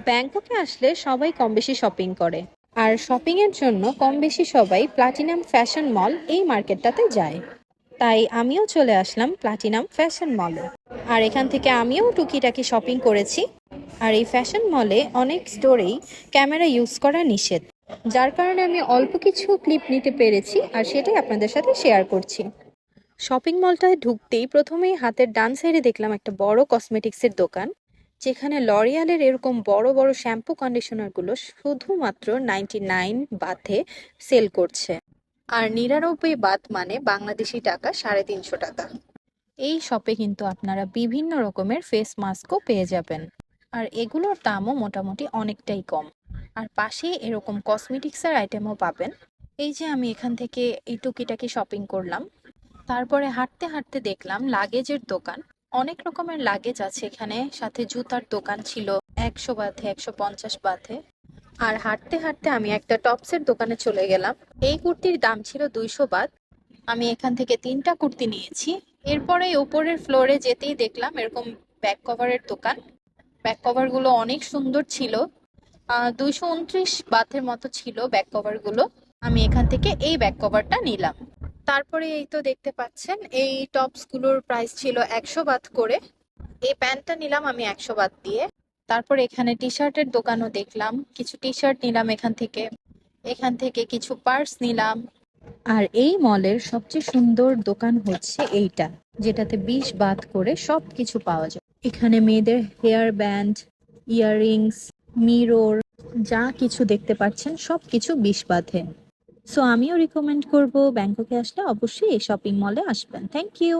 ব্যাংককে আসলে সবাই কম বেশি শপিং করে। আর শপিং এর জন্য কম বেশি সবাই প্লাটিনাম ফ্যাশন মল এই মার্কেটটাতে যায়। তাই আমিও চলে আসলাম প্লাটিনাম ফ্যাশন মলে। আর এখান থেকে আমিও টুকিটাকি শপিং করেছি। আর এই ফ্যাশন মলে অনেক স্টোরেই ক্যামেরা ইউজ করা নিষেধ, যার কারণে আমি অল্প কিছু ক্লিপ নিতে পেরেছি আর সেটাই আপনাদের সাথে শেয়ার করছি। শপিং মলটায় ঢুকতেই প্রথমেই হাতের ডান সাইডে দেখলাম একটা বড় কসমেটিক্সের দোকান, যেখানে লরিয়ালের এরকম বড় বড় শ্যাম্পু কন্ডিশনারগুলো শুধুমাত্র 99 বাথে সেল করছে। আর 99 বাথ মানে বাংলাদেশি টাকা 350 টাকা। এই শপে কিন্তু আপনারা বিভিন্ন রকমের ফেস মাস্কও পেয়ে যাবেন, আর এগুলোর দামও মোটামুটি অনেকটাই কম। আর পাশেই এরকম কসমেটিক্সের আইটেমও পাবেন। এই যে আমি এখান থেকে এই টুকিটাকি শপিং করলাম, তারপরে হাঁটতে হাঁটতে দেখলাম লাগেজের দোকান। অনেক রকমের লাগেজ আছে এখানে, সাথে জুতার দোকান ছিল 100 বাথে, 150 বাথে। আর হাঁটতে হাঁটতে আমি একটা টপসের দোকানে চলে গেলাম। এই কুর্তির দাম ছিল 200 বাথ। আমি এখান থেকে 3টা কুর্তি নিয়েছি। এরপরে উপরের ফ্লোরে যেতেই দেখলাম এরকম ব্যাক কভারের দোকান। ব্যাক কভার গুলো অনেক সুন্দর ছিল। 229 বাথের মতো ছিল ব্যাক কভার গুলো। আমি এখান থেকে এই ব্যাক কভারটা নিলাম। তারপরে এই তো দেখতে পাচ্ছেন এই টপস গুলোর প্রাইস ছিল 100 বাথ করে। এই প্যান্টটা নিলাম আমি 100 বাথ দিয়ে। তারপর এখানে টি শার্টের দোকানও দেখলাম, কিছু টি শার্ট নিলাম এখান থেকে। এখান থেকে কিছু পার্স নিলাম। আর এই মলের সবচেয়ে সুন্দর দোকান হচ্ছে এইটা, যেটাতে 20 বাথ করে সবকিছু পাওয়া যায়। এখানে মেয়েদের হেয়ার ব্যান্ড, ইয়াররিংস, মিরর, যা কিছু দেখতে পাচ্ছেন সবকিছু 20 বাথে। সো আমিও রিকমেন্ড করব ব্যাংককে আসলে অবশ্যই এই শপিং মলে আসবেন। Thank you.